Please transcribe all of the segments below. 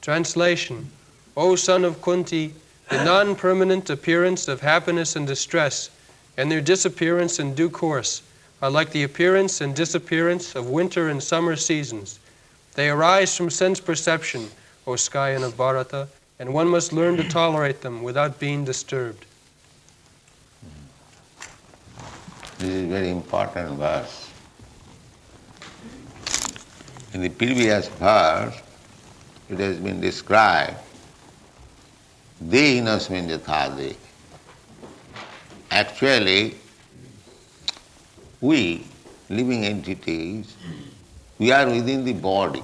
Translation: O son of Kuntī, the non-permanent appearance of happiness and distress, and their disappearance in due course, are like the appearance and disappearance of winter and summer seasons. They arise from sense perception, O scion of Bharata, and one must learn to tolerate them without being disturbed. This is a very important verse. In the previous verse, it has been described, dehinasmin yathāde. Actually, we, living entities, we are within the body.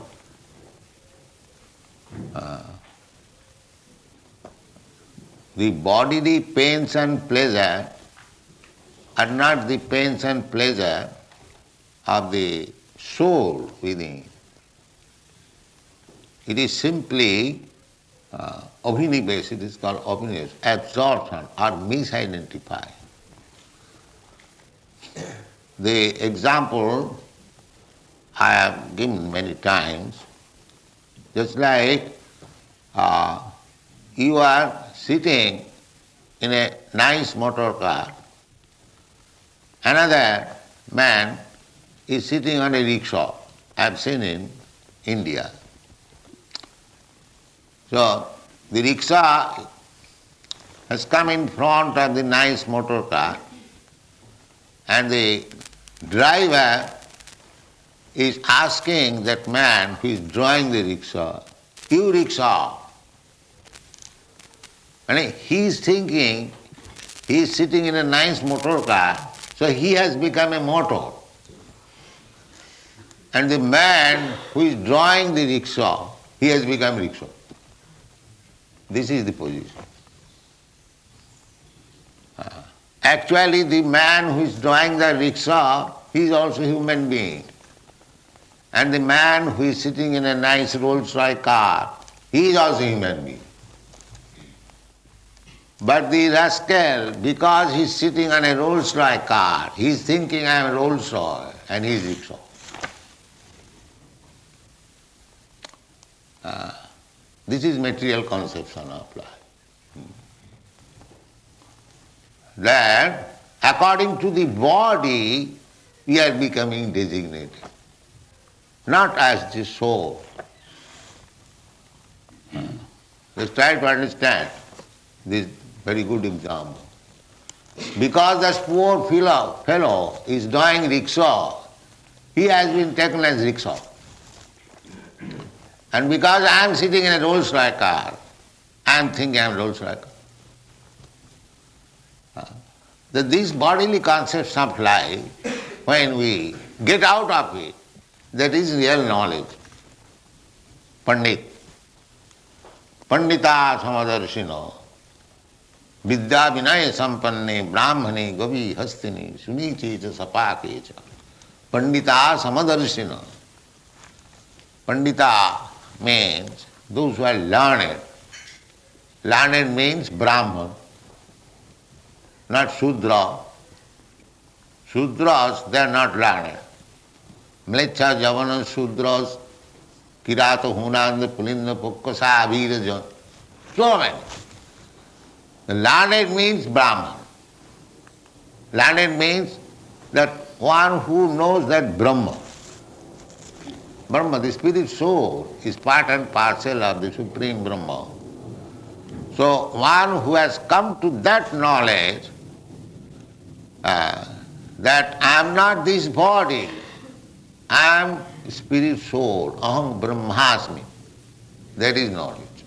The bodily pains and pleasure are not the pains and pleasure of the soul within. It is simply abhinivesh, it is called abhinivesh, absorption or misidentified. The example I have given many times, just like you are sitting in a nice motor car, another man is sitting on a rickshaw. I have seen in India. So the rickshaw has come in front of the nice motor car, and the driver is asking that man who is drawing the rickshaw, "You rickshaw." And he is thinking he is sitting in a nice motor car, so he has become a motor. And the man who is drawing the rickshaw, he has become rickshaw. This is the position. Actually, the man who is drawing the rickshaw, he is also a human being. And the man who is sitting in a nice Rolls-Royce car, he is also a human being. But the rascal, because he is sitting on a Rolls-Royce car, he is thinking I am a Rolls-Royce and he is rickshaw. This is material conception of life. That according to the body, we are becoming designated, not as the soul. Let's try to understand this very good example. Because this poor fellow is drawing rickshaw, he has been taken as rickshaw. And because I am sitting in a Rolls-Royce car, I am thinking I am Rolls-Royce car. That these bodily concepts of life, when we get out of it, that is real knowledge. Pandit. Pandita samadarshino. Vidya vinaya sampanne brahmane gavi hastini sunichecha sapakecha. Pandita samadarshino. Pandita means those who are learned. Learned means Brahman, not Shudra. Shudras, they are not learned. Mlecha, Javana, Shudras, Kirata, Hunanda, Pulinda, Pukkasa, Viraja, so many. The learned means Brahman. Learned means that one who knows that Brahma. Brahma, the spirit soul, is part and parcel of the Supreme Brahma. So one who has come to that knowledge, that I am not this body, I am spirit soul, aham brahmasmi. That is knowledge.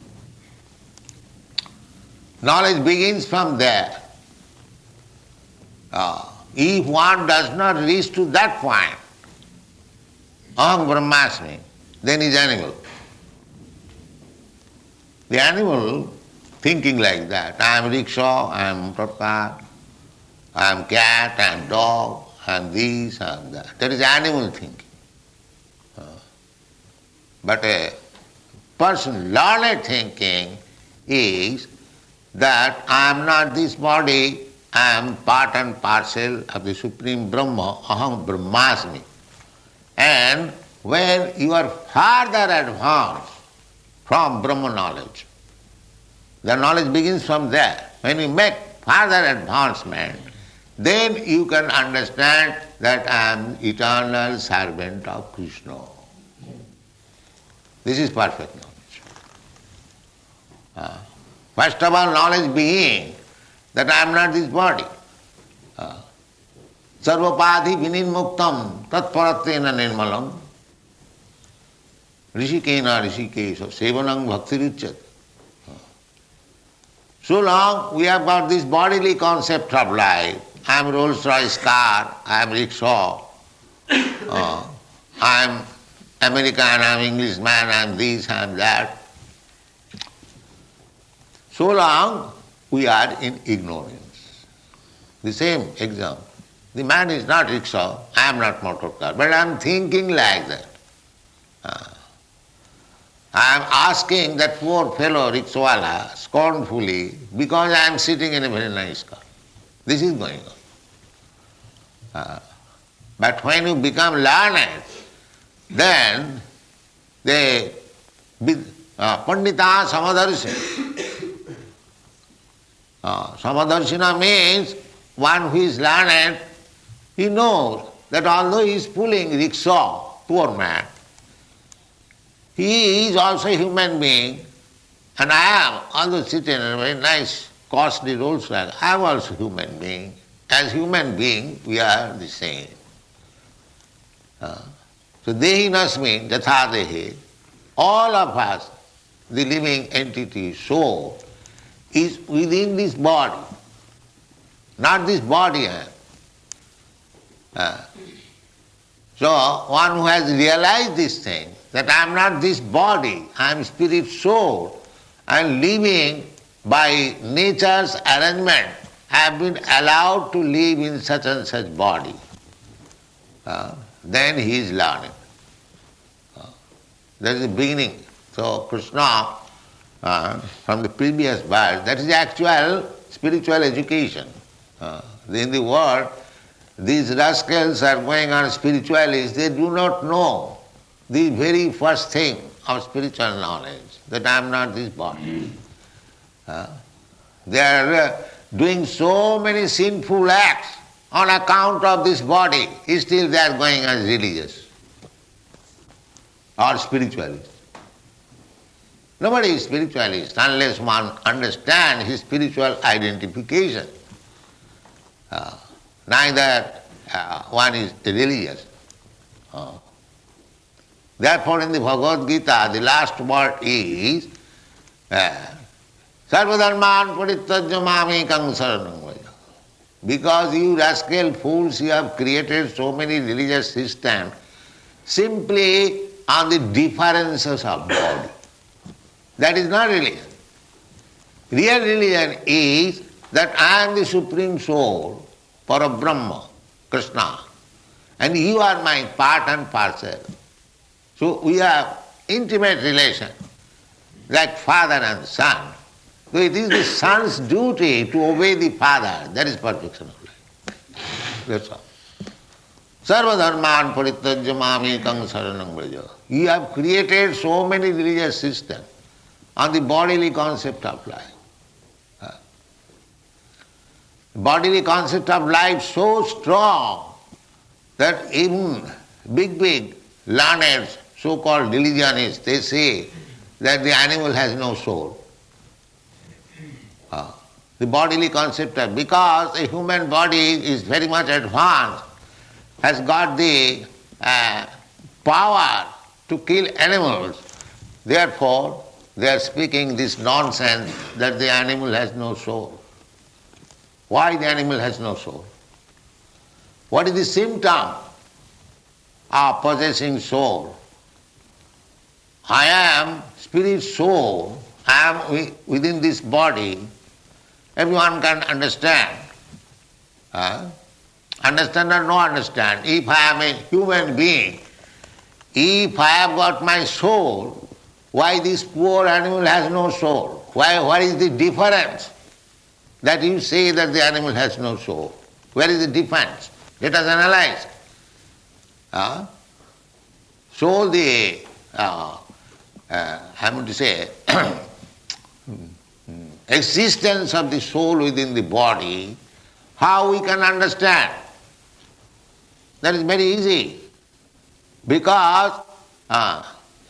Knowledge begins from there. If one does not reach to that point, aham brahmasmi, then he is animal. The animal thinking like that, I am rickshaw, I am motor car, I am cat, I am dog, I am this, I am that. That is animal thinking. But a person learned thinking is that I am not this body, I am part and parcel of the Supreme Brahma, aham brahmasmi. And when you are farther advanced from Brahma knowledge. The knowledge begins from there. When you make further advancement, then you can understand that I am eternal servant of Krishna. This is perfect knowledge. First of all, knowledge being that I am not this body. Sarvapadhi vinirmuktam tatparatena nirmalam rishikena rishikesha sevanam bhaktiruchyate. So long we have got this bodily concept of life. I am Rolls-Royce car, I am rickshaw, I am American, I am Englishman, I am this, I am that. So long we are in ignorance. The same example. The man is not rickshaw, I am not motor car, but I am thinking like that. I am asking that poor fellow rickshawala scornfully because I am sitting in a very nice car. This is going on. But when you become learned, then the pandita samadarshina. Samadarshina means one who is learned, he knows that although he is pulling rickshaw, poor man, he is also a human being, and I am, although sitting in a very nice, costly Rolls-Royce, I am also a human being. As human being, we are the same. So dehinasmin yatha dehe, all of us, the living entity, soul, is within this body, not this body. So one who has realized this thing, that I am not this body, I am spirit soul, and living by nature's arrangement, I have been allowed to live in such and such body. Then he is learning. That is the beginning. So Krishna, from the previous verse, that is actual spiritual education. In the world, these rascals are going on spiritualists, they do not know the very first thing of spiritual knowledge, that I am not this body. They are doing so many sinful acts on account of this body, still they are going as religious or spiritualist. Nobody is spiritualist unless one understands his spiritual identification. Neither one is religious. Therefore in the Bhagavad-gītā, the last word is sarvadharman parityajya māmekam saranam vraja. Because you rascal fools, you have created so many religious systems simply on the differences of body. That is not religion. Real religion is that I am the Supreme Soul, Parabrahma, Krishna, and you are my part and parcel. So we have intimate relation, like father and son. So it is the son's duty to obey the father. That is perfection of life. That's all. Sarvadharman parityajya māmekam saranam vraja. You have created so many religious systems on the bodily concept of life. Bodily concept of life so strong that even big learned so-called religionists, they say that the animal has no soul. The bodily concept of, because a human body is very much advanced, has got the power to kill animals, therefore they are speaking this nonsense that the animal has no soul. Why the animal has no soul? What is the symptom of possessing soul? I am spirit soul, I am within this body. Everyone can understand. Understand or no understand? If I am a human being, if I have got my soul, why this poor animal has no soul? What is the difference that you say that the animal has no soul? Where is the difference? Let us analyze. So the I want to say, existence of the soul within the body, how we can understand? That is very easy. Because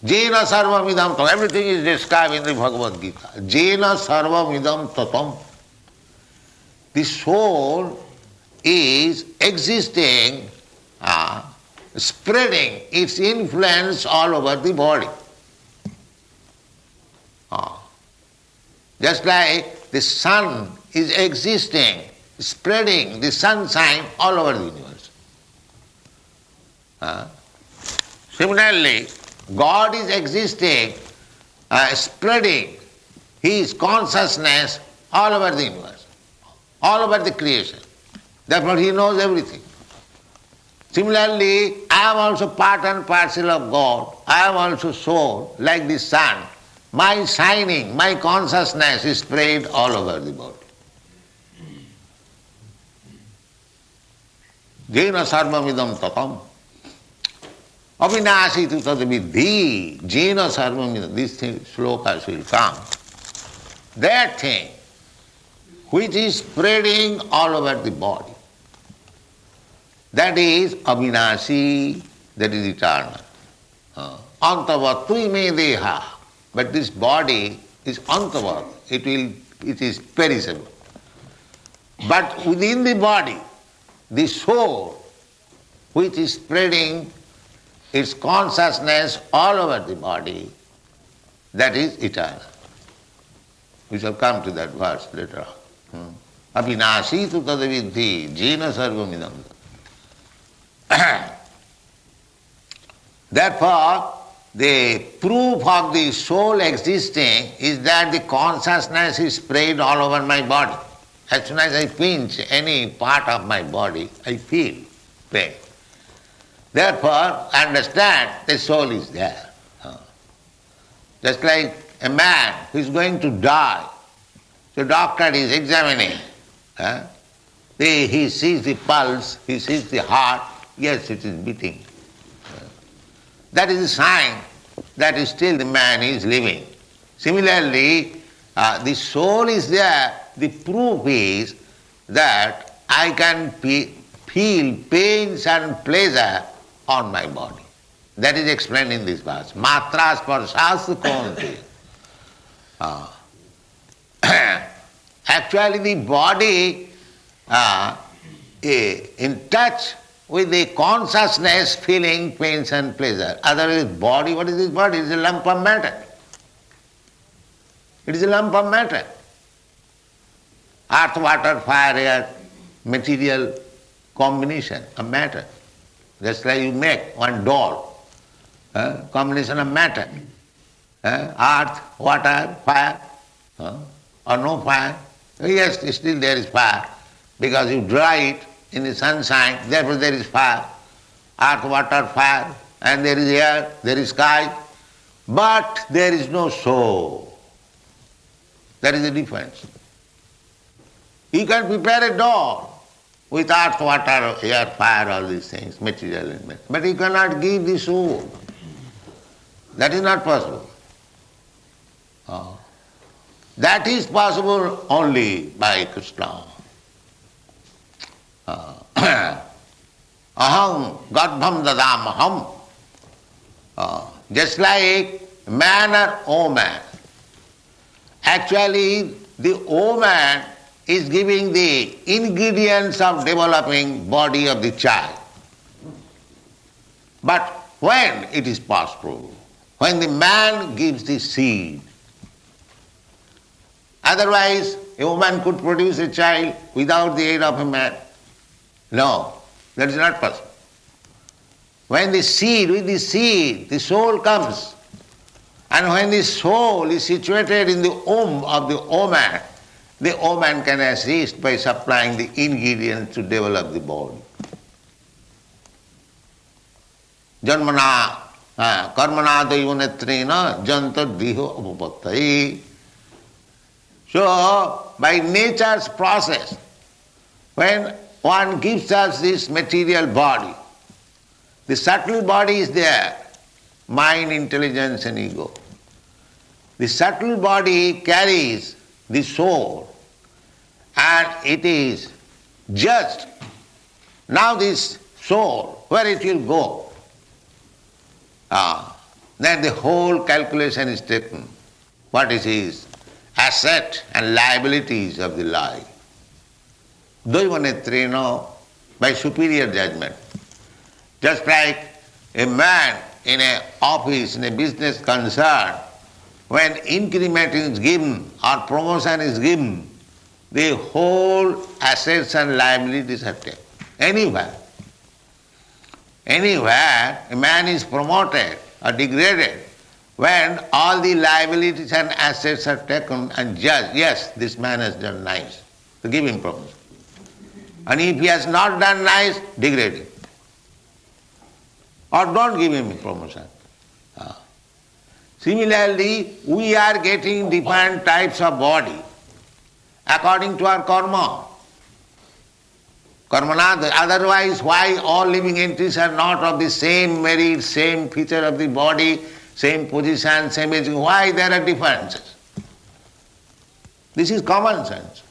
Jena sarvamidam tatam, everything is described in the Bhagavad Gita. Jena sarvamidam tatam. The soul is existing, spreading its influence all over the body. Just like the sun is existing, spreading the sunshine all over the universe. Similarly, God is existing, spreading His consciousness all over the universe, all over the creation. Therefore He knows everything. Similarly, I am also part and parcel of God. I am also soul, like the sun. My shining, my consciousness is spread all over the body. Jena sarvamidam tatam. Avinasi tu tad vidhi. Jena sarvamidam. These slokas will come. That thing which is spreading all over the body, that is avinasi, that is eternal. Antavat me deha. But this body is antavat, it is perishable. But within the body, the soul, which is spreading its consciousness all over the body, that is eternal. We shall come to that verse later on. Avinasi tu tadavidhi, jena sarvamidam. Therefore, the proof of the soul existing is that the consciousness is spread all over my body. As soon as I pinch any part of my body, I feel pain. Therefore, understand the soul is there. Just like a man who is going to die, the doctor is examining. He sees the pulse, he sees the heart, yes, it is beating. That is a sign that still the man is living. Similarly, the soul is there. The proof is that I can feel pains and pleasure on my body. That is explained in this verse. Mātrā-sparśās kaunteya. Actually, the body in touch with the consciousness feeling pains and pleasure. Otherwise, body, what is this body? It is a lump of matter. It is a lump of matter. Earth, water, fire, air, material combination of matter. Just like you make one doll, combination of matter. Earth, water, fire, or no fire. Yes, still there is fire, because you dry it in the sunshine, therefore there is fire. Earth, water, fire, and there is air, there is sky, but there is no soul. That is the difference. You can prepare a doll with earth, water, air, fire, all these things, material elements, but you cannot give the soul. That is not possible. That is possible only by Krishna. Aham garbham dadamaham. Just like man or woman. Actually, the woman is giving the ingredients of developing body of the child. But when it is possible, when the man gives the seed, otherwise a woman could produce a child without the aid of a man. No, that is not possible. When the seed, with the seed, the soul comes. And when the soul is situated in the womb of the woman can assist by supplying the ingredients to develop the body. Janmana karmana daivanetrena jantar diho upapattayi. So, by nature's process, when one gives us this material body, the subtle body is there, mind, intelligence and ego. The subtle body carries the soul and it is judged. Now this soul, where it will go? Then the whole calculation is taken. What is his asset and liabilities of the life? Daivanetrena, by superior judgment. Just like a man in an office, in a business concern, when increment is given or promotion is given, the whole assets and liabilities are taken. Anywhere a man is promoted or degraded, when all the liabilities and assets are taken and judged, yes, this man has done nice, to give him promotion. And if he has not done nice, degrade him. Or don't give him promotion. Similarly, we are getting different types of body according to our karma. Karmana, otherwise why all living entities are not of the same merit, same feature of the body, same position, same aging? Why there are differences? This is common sense.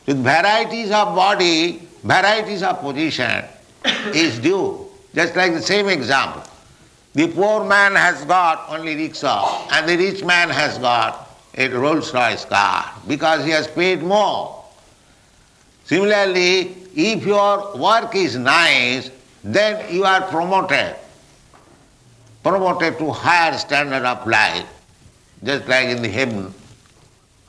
With varieties of body, varieties of position is due. Just like the same example. The poor man has got only rickshaw and the rich man has got a Rolls-Royce car because he has paid more. Similarly, if your work is nice, then you are promoted to higher standard of life, just like in the heaven.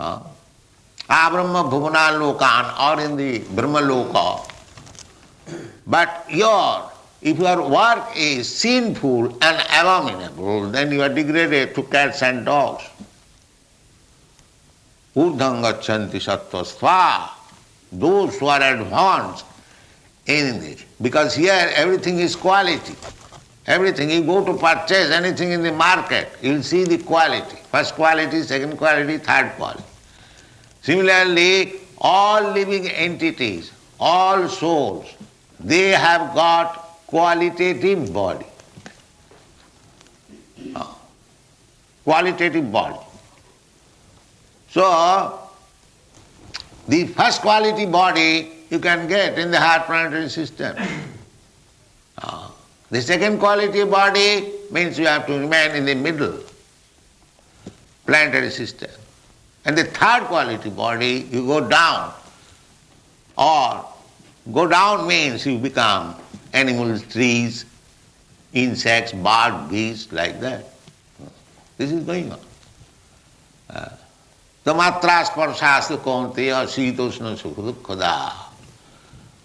Abrahma bhuvana lokan, or in the Brahma loka. But if your work is sinful and abominable, then you are degraded to cats and dogs. Urdham gachanti śītoṣṇa-sukha-duḥkha-dāḥ. Those who are advanced in it. Because here everything is quality. Everything, you go to purchase anything in the market, you will see the quality. First quality, second quality, third quality. Similarly, all living entities, all souls, they have got qualitative body. Qualitative body. So, the first quality body you can get in the heart planetary system. The second quality body means you have to remain in the middle planetary system. And the third quality body, you go down. Or go down means you become animals, trees, insects, birds, beasts, like that. This is going on. The mātrā-sparśās kaunteya śītoṣṇa-sukha-duḥkha-dāḥ.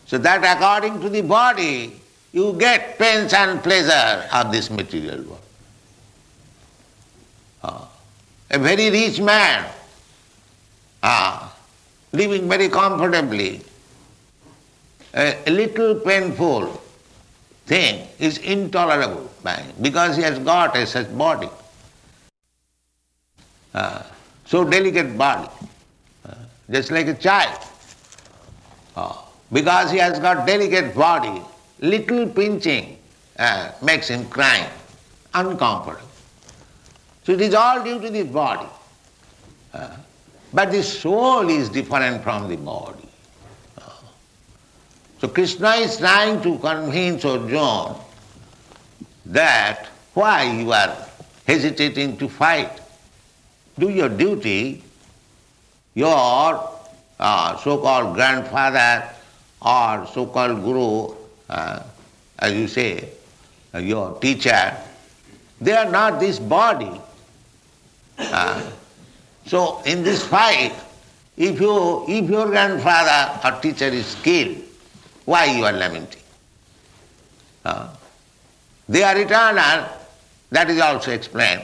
So that according to the body, you get pains and pleasure of this material world. A very rich man, living very comfortably, a little painful thing is intolerable because he has got such body. So delicate body, just like a child. Because he has got delicate body, little pinching makes him crying, uncomfortable. So it is all due to this body. But the soul is different from the body. So Krishna is trying to convince Arjuna that why you are hesitating to fight. Do your duty. Your so-called grandfather or so-called guru, as you say, your teacher, they are not this body. So in this fight, if your grandfather or teacher is killed, why you are lamenting? They are eternal, that is also explained,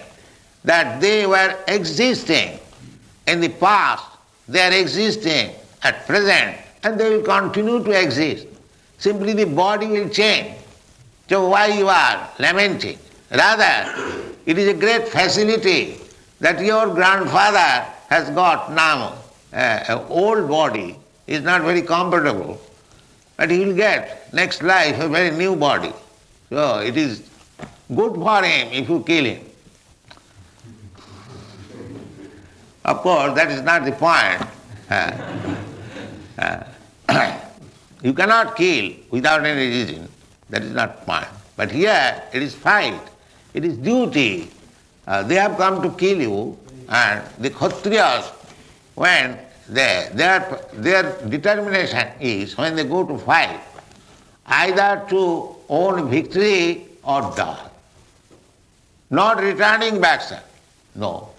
that they were existing in the past, they are existing at present, and they will continue to exist. Simply the body will change. So why you are lamenting? Rather, it is a great facility that your grandfather has got now an old body, is not very comfortable, but he will get next life a very new body. So it is good for him if you kill him. Of course, that is not the point. You cannot kill without any reason. That is not the point. But here it is fight. It is duty. They have come to kill you, and the Kshatriyas, when their determination is, when they go to fight, either to own victory or die. Not returning back, sir. No.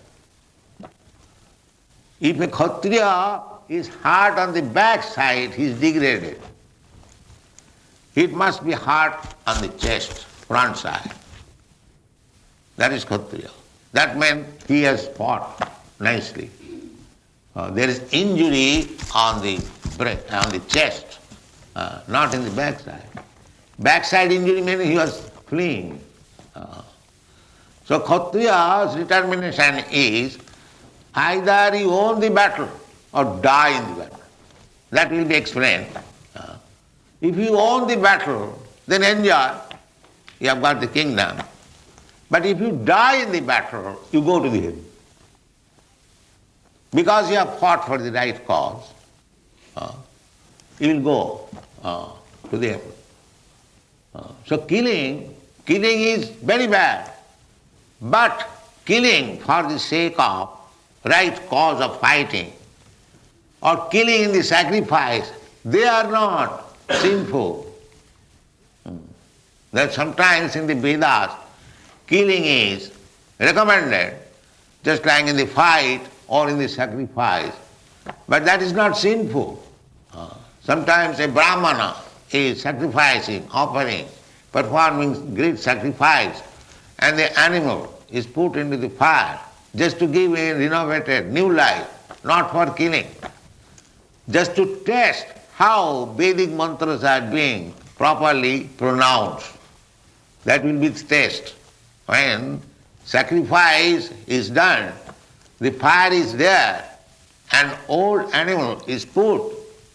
If a Kshatriya is hurt on the back side, he is degraded. It must be hurt on the chest, front side. That is Kshatriya. That means he has fought nicely. There is injury on the chest, not in the backside. Backside injury means he was fleeing. So Kshatriya's determination is either you own the battle or die in the battle. That will be explained. If you own the battle, then enjoy. You have got the kingdom. But if you die in the battle, you go to the heaven. Because you have fought for the right cause, you will go to the heaven. So killing is very bad. But killing for the sake of right cause of fighting, or killing in the sacrifice, they are not sinful. That sometimes in the Vedas, killing is recommended, just like in the fight or in the sacrifice. But that is not sinful. Sometimes a Brahmana is sacrificing, offering, performing great sacrifice, and the animal is put into the fire just to give a renovated new life, not for killing. Just to test how Vedic mantras are being properly pronounced. That will be the test. When sacrifice is done, the fire is there, an old animal is put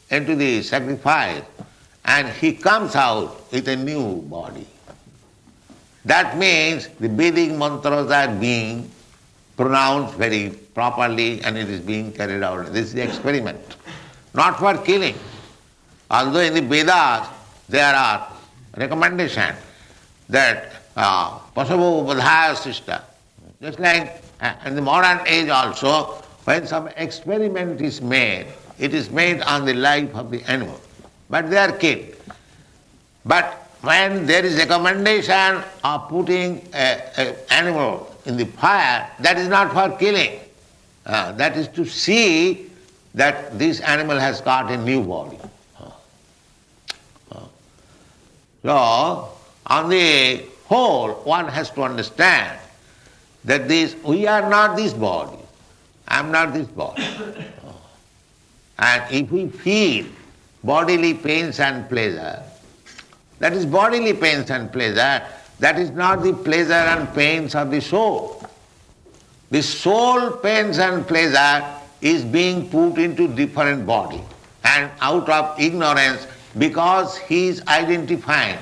into the sacrifice, and he comes out with a new body. That means the Vedic mantras are being pronounced very properly and it is being carried out. This is the experiment. Not for killing. Although in the Vedas there are recommendations that pasavo vadhaya sishta. Just like in the modern age also, when some experiment is made, it is made on the life of the animal. But they are killed. But when there is recommendation of putting an animal in the fire, that is not for killing. That is to see that this animal has got a new body. So, on the whole, one has to understand that we are not this body. I am not this body. And if we feel bodily pains and pleasure, that is bodily pains and pleasure, that is not the pleasure and pains of the soul. The soul pains and pleasure is being put into different body, and out of ignorance, because he is identifying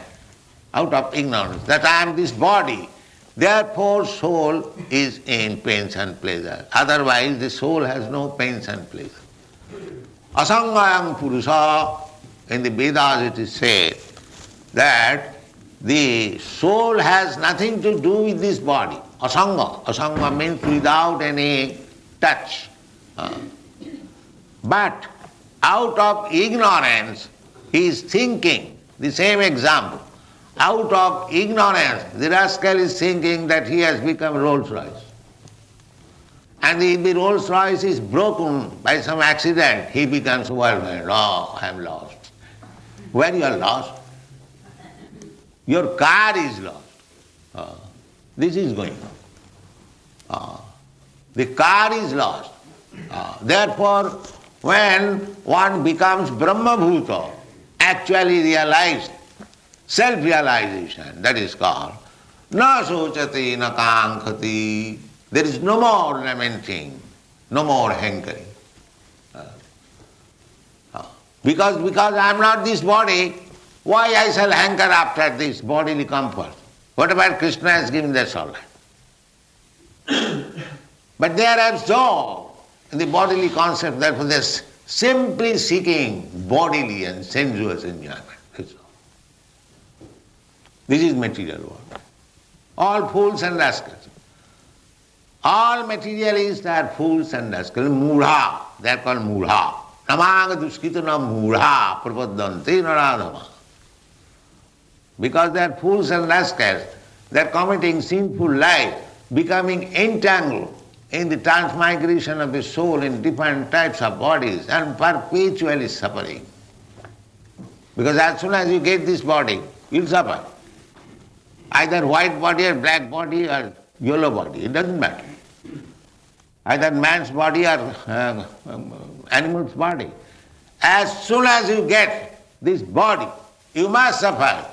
out of ignorance that I am this body, therefore soul is in pains and pleasure. Otherwise the soul has no pains and pleasure. Asangayam Purusa, in the Vedas it is said that the soul has nothing to do with this body. Asanga. Asanga means without any touch. But out of ignorance he is thinking, the same example. Out of ignorance, the rascal is thinking that he has become Rolls Royce. And if the Rolls Royce is broken by some accident, he becomes worldwide. Oh, I am lost. Where you are lost? Your car is lost. This is going on. The car is lost. Therefore, when one becomes Brahma-bhuta, actually realized, self-realization, that is called na sochati na kaṅkhati. There is no more lamenting, no more hankering. Because I am not this body, why I shall hanker after this bodily comfort? Whatever Krishna has given, that's all right. But they are absorbed in the bodily concept, therefore they're simply seeking bodily and sensuous enjoyment. That's all. This is material world. All fools and rascals. All materialists are fools and rascals. Mūঢ়ā, they are called mūঢ়ā. Namāga duṣkitana mūঢ়ā prapaddante naradhama. Because they are fools and rascals, they are committing sinful life, becoming entangled in the transmigration of the soul in different types of bodies and perpetually suffering. Because as soon as you get this body, you'll suffer. Either white body or black body or yellow body, it doesn't matter. Either man's body or animal's body. As soon as you get this body, you must suffer.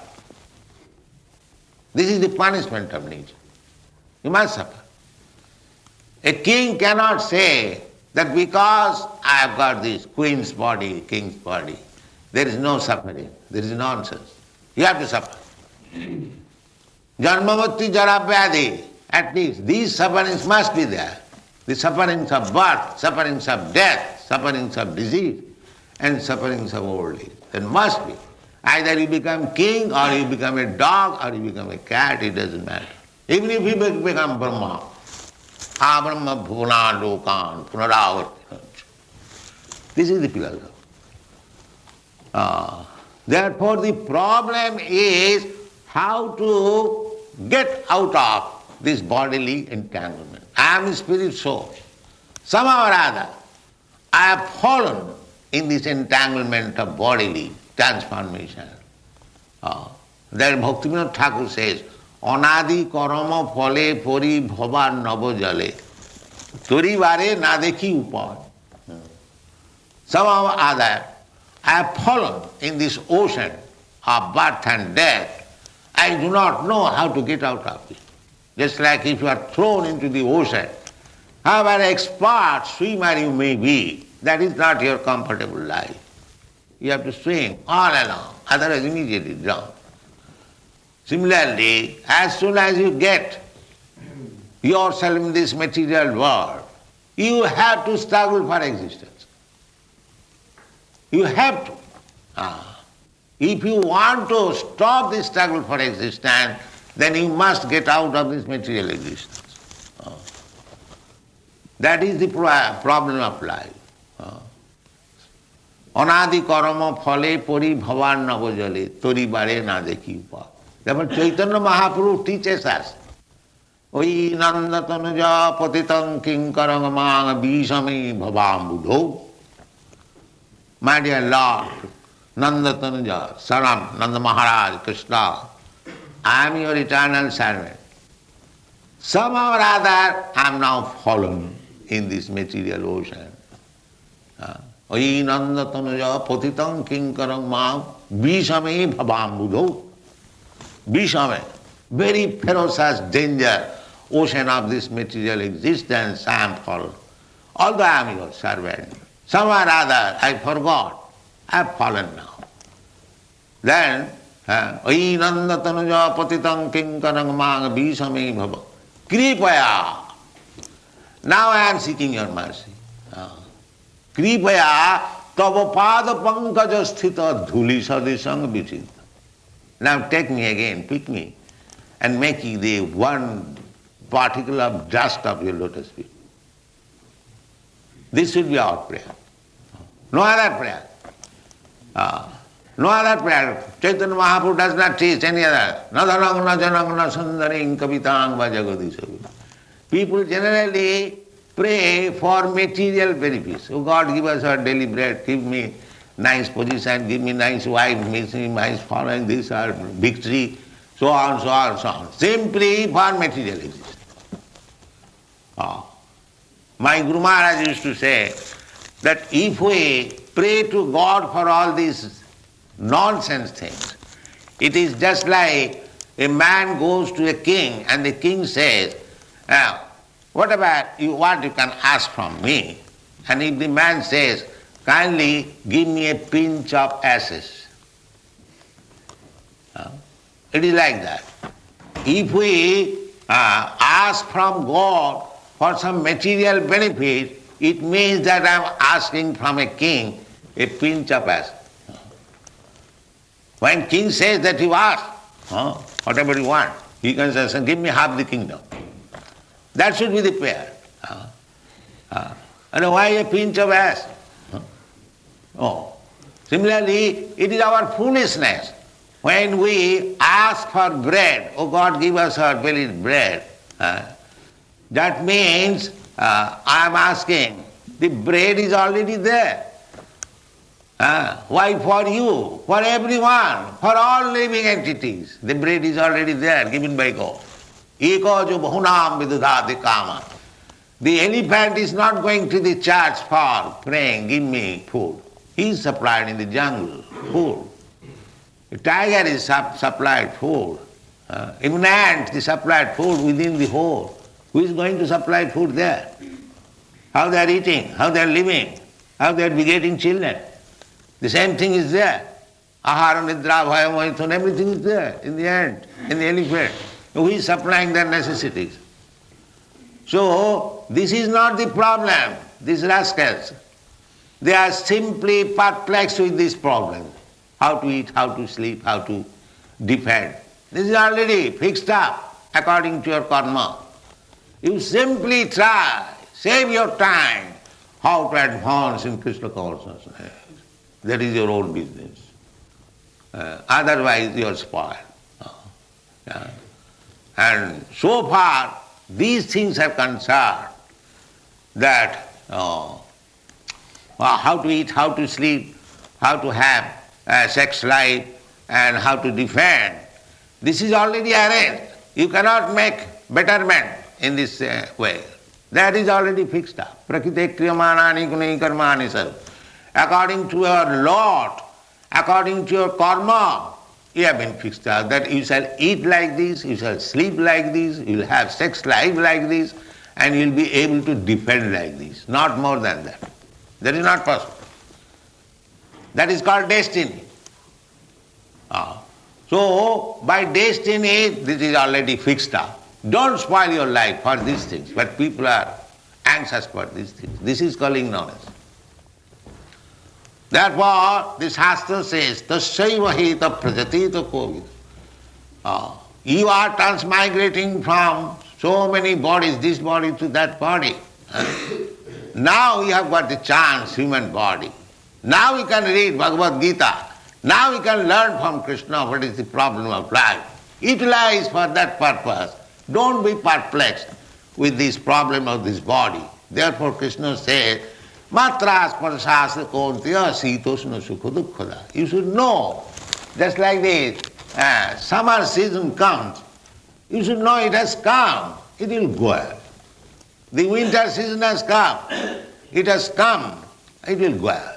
This is the punishment of nature. You must suffer. A king cannot say that because I have got this queen's body, king's body, there is no suffering. There is nonsense. You have to suffer. Janmamatti jara vyadhi, at least these sufferings must be there. The sufferings of birth, sufferings of death, sufferings of disease, and sufferings of old age. There must be. Either you become king, or you become a dog, or you become a cat, it doesn't matter. Even if you become Brahma, ābrahma bhuvana lokan punaravarti. This is the philosophy. Therefore the problem is how to get out of this bodily entanglement. I am a spirit soul. Somehow or other, I have fallen in this entanglement of bodily transformation. There Bhaktivedanta Thakur says, Anadi karama phale pori bhava nava jale tori vare na dekhi upad. Somehow or other, I have fallen in this ocean of birth and death. I do not know how to get out of it. Just like if you are thrown into the ocean, however expert swimmer you may be, that is not your comfortable life. You have to swim all along, otherwise immediately drown. Similarly, as soon as you get yourself in this material world, you have to struggle for existence. You have to. If you want to stop this struggle for existence, then you must get out of this material existence. That is the problem of life. Anadi karama phale pori bhavan nava jale tori bare na dekhi upad. Therefore Chaitanya Mahaprabhu teaches us, Oi nandatanuja patitam kinkarang mang bishami bhavam buddho. My dear Lord, Nandatanuja, Saram, Nanda Maharaj, Krishna, I am your eternal servant. Somehow or other, I am now fallen in this material ocean. Oi nandatanuja patitam kinkarang mang bishami bhavam buddho. Bishame, very ferocious danger, ocean of this material existence, I am fallen. Although I am your servant, somehow or other I forgot, I have fallen now. Then, Oi nandatanuja patitam kinkarang mang bishame bhava. Kripaya. Now I am seeking your mercy. Kripaya tava pada pankaja sthita dhuli sadisang vichinta. Now take me again, pick me, and make the one particle of dust of your lotus feet. This should be our prayer. No other prayer. No other prayer. Chaitanya Mahaprabhu does not teach any other. Nadanangna janangna sundaring kavitang vajagadisavit. People generally pray for material benefits. Oh God, give us our daily bread, give me nice position, give me nice wife, give me nice following, this or victory, so on, so on, so on. Simply for material existence. My Guru Maharaj used to say that if we pray to God for all these nonsense things, it is just like a man goes to a king and the king says, whatever you want you can ask from me. And if the man says, kindly give me a pinch of ashes. It is like that. If we ask from God for some material benefit, it means that I am asking from a king a pinch of acid. When king says that you ask, whatever you want, he can say, give me half the kingdom. That should be the prayer. And why a pinch of acid? Similarly, it is our foolishness. When we ask for bread, oh God, give us our belly bread, that means I am asking, the bread is already there. Why for you? For everyone, for all living entities. The bread is already there, given by God. Eko jo bahunam vidudhati kama. The elephant is not going to the church for praying, give me food. He is supplied in the jungle, food. The tiger is supplied food. Even ant is supplied food within the hole. Who is going to supply food there? How they are eating, how they are living, how they are begetting children. The same thing is there. Ahara, nidra, bhaya, mohithun, everything is there in the ant, in the elephant. Who is supplying their necessities? So, this is not the problem, these rascals. They are simply perplexed with this problem. How to eat, how to sleep, how to defend. This is already fixed up according to your karma. You simply try, save your time, how to advance in Krishna consciousness. That is your own business. Otherwise you are spoiled. And so far, these things are concerned that how to eat, how to sleep, how to have a sex life, and how to defend. This is already arranged. You cannot make betterment in this way. That is already fixed up. Prakrite kriyamanani gunai karmani sarva. According to your lot, according to your karma, you have been fixed up that you shall eat like this, you shall sleep like this, you will have sex life like this, and you will be able to defend like this. Not more than that. That is not possible. That is called destiny. So, by destiny, this is already fixed up. Don't spoil your life for these things, but people are anxious for these things. This is called ignorance. Therefore, the Shastra says, tasyaiva heta prajatita kovid. You are transmigrating from so many bodies, this body to that body. Now you have got the chance, human body. Now you can read Bhagavad-gītā. Now you can learn from Krishna what is the problem of life. Utilize for that purpose. Don't be perplexed with this problem of this body. Therefore Krishna says, mātrā-sparśās kaunteya śītoṣṇa-sukha-duḥkha-dāḥ. You should know, just like this, summer season comes, you should know it has come, it will go away. The winter season has come, it has come, it will go away.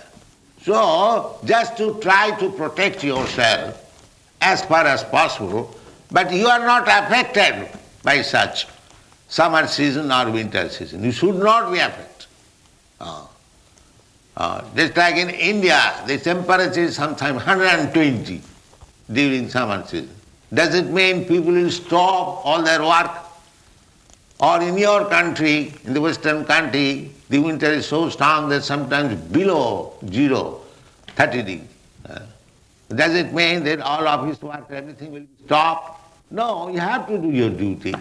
So, just to try to protect yourself as far as possible, but you are not affected by such summer season or winter season. You should not be affected. Just like in India, the temperature is sometimes 120 during summer season. Does it mean people will stop all their work? Or in your country, in the Western country, the winter is so strong that sometimes below 0, 30 degrees. Does it mean that all office work, everything will stop? No, you have to do your duty.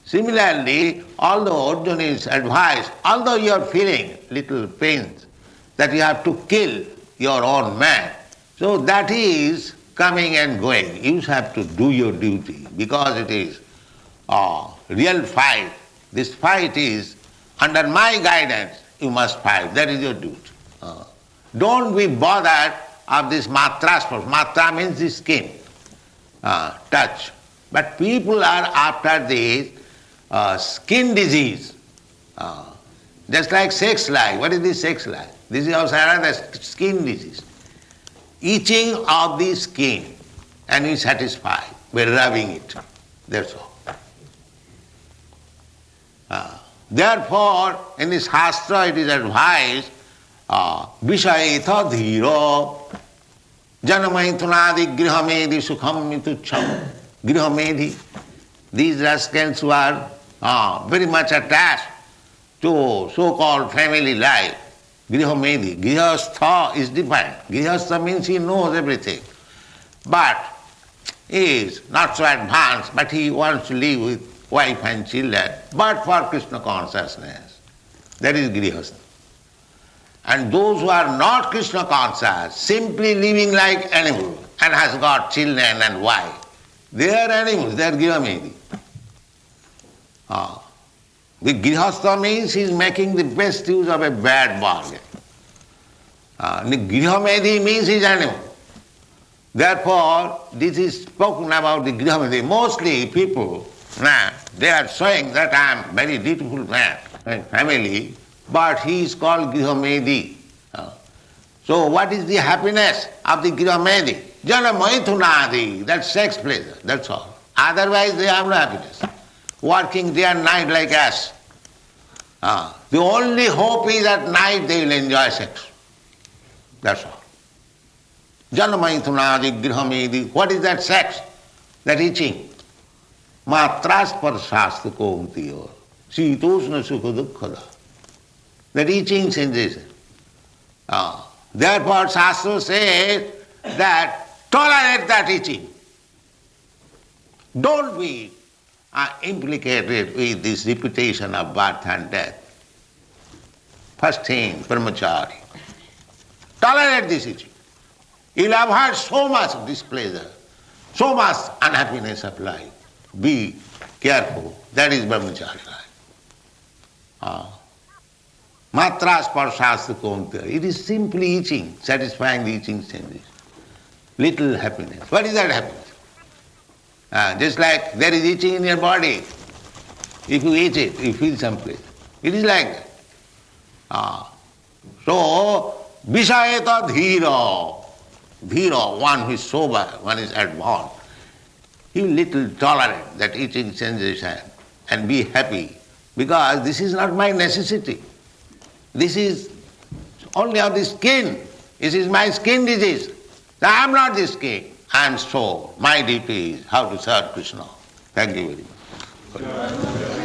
Similarly, although Arjuna is advised, although you are feeling little pains, that you have to kill your own man, so that is coming and going. You have to do your duty because it is a real fight. This fight is under my guidance, you must fight. That is your duty. Don't be bothered of this mātrā-sparśās. Mātrā means the skin, touch. But people are after this skin disease, just like sex life. What is this sex life? This is also another skin disease. Itching of the skin, and we satisfy by rubbing it. That's all. Therefore, in this Shastra it is advised, Vishayetha dhīro janamaithunādi grihamedhi sukham mituccham. Grihamedhi. These rascals who are very much attached to so-called family life, grihamedi. Grihastha is different. Grihastha means he knows everything, but he is not so advanced, but he wants to live with wife and children, but for Krishna consciousness. That is grihastha. And those who are not Krishna conscious, simply living like animals, and has got children and wife, they are animals, they are grihamedi. The grihastha means he is making the best use of a bad bargain. The grihamedi means he is animal. Therefore, this is spoken about the grihamedi. Mostly people, they are saying that I am very dutiful man and family, but he is called grihamedi. So what is the happiness of the grihamedi? Jana maithunadi, that's sex pleasure, that's all. Otherwise they have no happiness. Working day and night like us. The only hope is at night they will enjoy sex. That's all. Jana maithunadi grihamedi. What is that sex? That itching. Mātrā-sparśās kaunteya, śītoṣṇa-sukha-duḥkha-dāḥ. That itching sensation. Therefore Shastra says that tolerate that itching. Don't be implicated with this repetition of birth and death. First thing, brahmachari. Tolerate this itching. You'll avoid so much displeasure, so much unhappiness of life. Be careful. That is brahmachari life. Mātrā-sparśās kaunteya. It is simply itching, satisfying the itching sensation. Little happiness. What is that happiness? Just like there is itching in your body. If you eat it, you feel some pleasure. It is like that. So, vishayeta dhīra. Dhīra, one who is sober, one is advanced. He will little tolerate that itching sensation and be happy, because this is not my necessity. This is only of the skin. This is my skin disease. I am not the skin. I am soul. My duty is how to serve Krishna. Thank you very much.